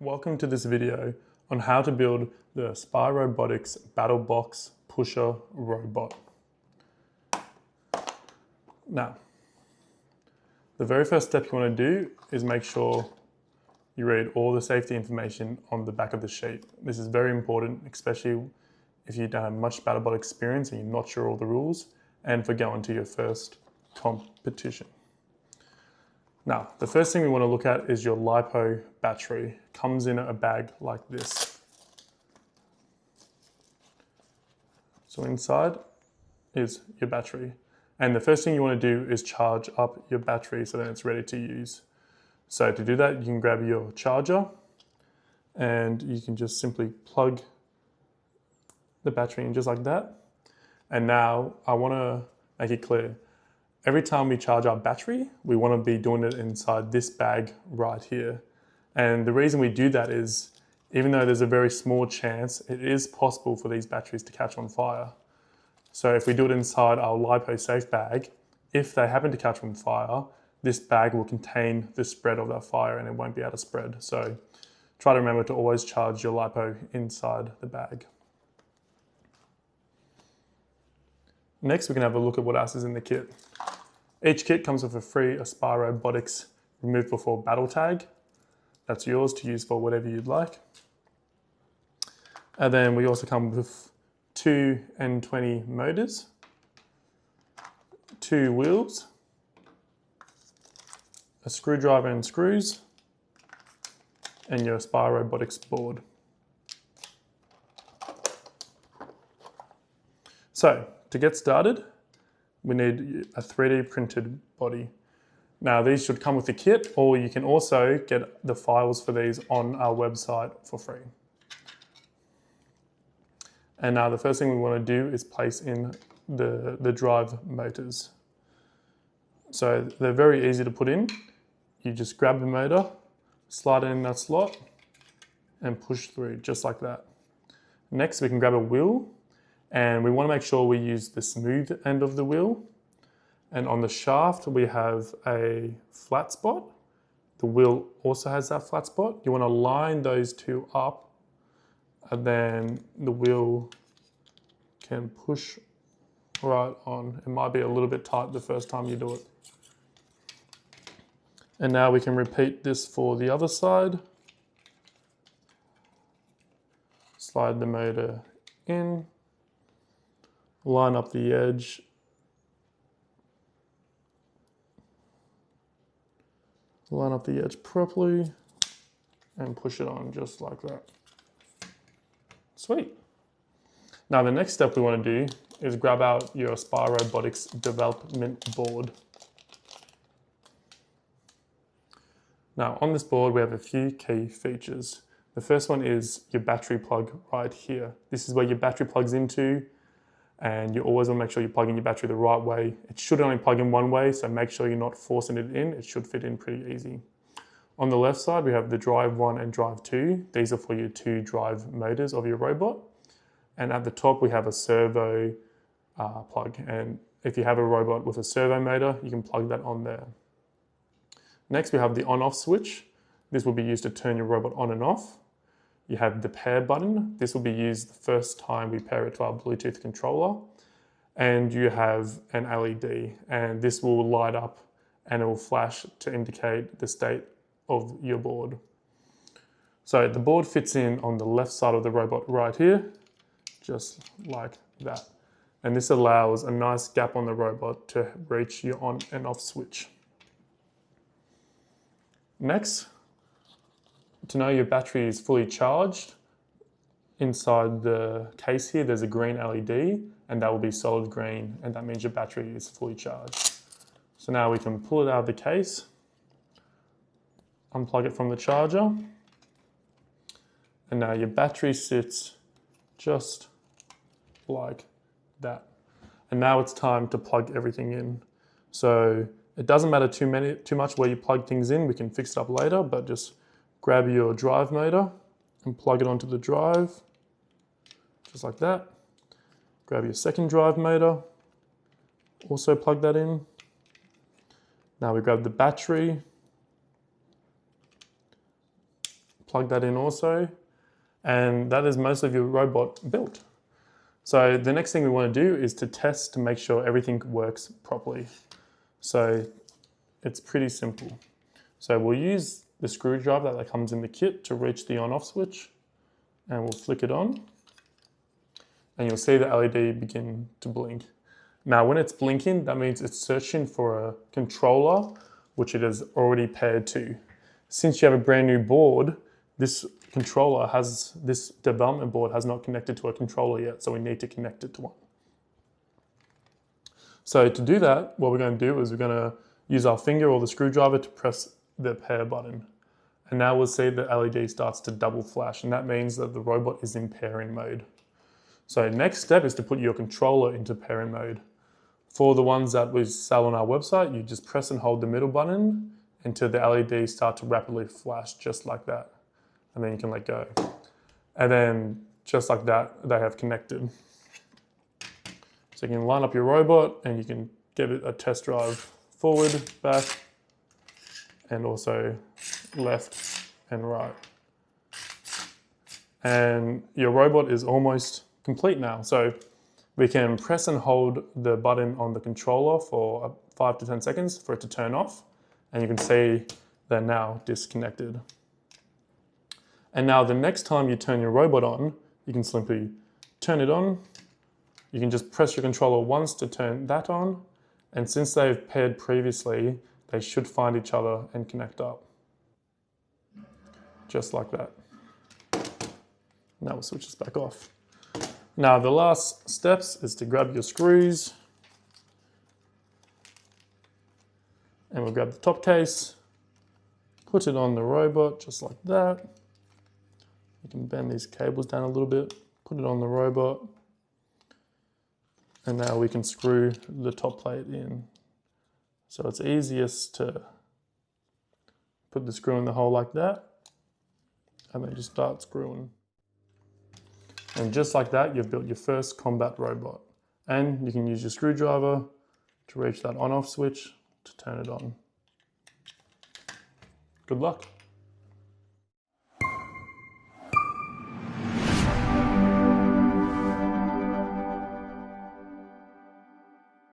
Welcome to this video on how to build the Aspire Robotics Battlebox Pusher robot. Now, the very first step you want to do is make sure you read all the safety information on the back of the sheet. This is very important, especially if you don't have much BattleBot experience and you're not sure all the rules, and for going to your first competition. Now, the first thing we want to look at is your LiPo battery. It comes in a bag like this. So inside is your battery. And the first thing you want to do is charge up your battery so that it's ready to use. So to do that, you can grab your charger and you can just simply plug the battery in just like that. And now I want to make it clear. Every time we charge our battery, we want to be doing it inside this bag right here. And the reason we do that is, even though there's a very small chance, it is possible for these batteries to catch on fire. So if we do it inside our LiPo safe bag, if they happen to catch on fire, this bag will contain the spread of that fire and it won't be able to spread. So try to remember to always charge your LiPo inside the bag. Next, we can have a look at what else is in the kit. Each kit comes with a free Aspire Robotics Remove Before Battle tag. That's yours to use for whatever you'd like. And then we also come with 2 N20 motors, 2 wheels, a screwdriver and screws, and your Aspire Robotics board. So, to get started, we need a 3D printed body. Now these should come with the kit, or you can also get the files for these on our website for free. And now the first thing we want to do is place in the drive motors. So they're very easy to put in. You just grab the motor, slide it in that slot, and push through just like that. Next we can grab a wheel. And we want to make sure we use the smooth end of the wheel. And on the shaft, we have a flat spot. The wheel also has that flat spot. You want to line those two up, and then the wheel can push right on. It might be a little bit tight the first time you do it. And now we can repeat this for the other side. Slide the motor in. Line up the edge, properly, and push it on just like that. Sweet. Now the next step we want to do is grab out your Aspire Robotics development board. Now on this board we have a few key features. The first one is your battery plug right here. This is where your battery plugs into. And you always want to make sure you plug in your battery the right way. It should only plug in one way, so make sure you're not forcing it in. It should fit in pretty easy. On the left side, we have the drive 1 and drive 2. These are for your 2 drive motors of your robot. And at the top, we have a servo plug. And if you have a robot with a servo motor, you can plug that on there. Next, we have the on-off switch. This will be used to turn your robot on and off. You have the pair button. This will be used the first time we pair it to our Bluetooth controller. And you have an LED, and this will light up and it will flash to indicate the state of your board. So the board fits in on the left side of the robot right here, just like that. And this allows a nice gap on the robot to reach your on and off switch. Next, to know your battery is fully charged, inside the case here there's a green LED, and that will be solid green, and that means your battery is fully charged. So now we can pull it out of the case, unplug it from the charger, and now your battery sits just like that. And now it's time to plug everything in. So it doesn't matter too much where you plug things in, we can fix it up later, but just grab your drive motor and plug it onto the drive, just like that. Grab your second drive motor, also plug that in. Now we grab the battery, plug that in also. And that is most of your robot built. So the next thing we want to do is to test to make sure everything works properly. So it's pretty simple. So we'll use the screwdriver that comes in the kit to reach the on-off switch, and we'll flick it on, and you'll see the LED begin to blink. Now when it's blinking, that means it's searching for a controller which it is already paired to. Since you have a brand new board, this development board has not connected to a controller yet, so we need to connect it to one. So to do that, what we're going to do is we're going to use our finger or the screwdriver to press the pair button. And now we'll see the LED starts to double flash, and that means that the robot is in pairing mode. So next step is to put your controller into pairing mode. For the ones that we sell on our website, you just press and hold the middle button until the LEDs start to rapidly flash, just like that. And then you can let go. And then just like that, they have connected. So you can line up your robot and you can give it a test drive forward, back, and also left and right. And your robot is almost complete now. So we can press and hold the button on the controller for 5 to 10 seconds for it to turn off. And you can see they're now disconnected. And now the next time you turn your robot on, you can simply turn it on. You can just press your controller once to turn that on. And since they've paired previously, they should find each other and connect up. Just like that. Now we'll switch this back off. Now the last steps is to grab your screws, and we'll grab the top case, put it on the robot just like that. You can bend these cables down a little bit, put it on the robot, and now we can screw the top plate in. So it's easiest to put the screw in the hole like that, and then just start screwing. And just like that, you've built your first combat robot. And you can use your screwdriver to reach that on-off switch to turn it on. Good luck.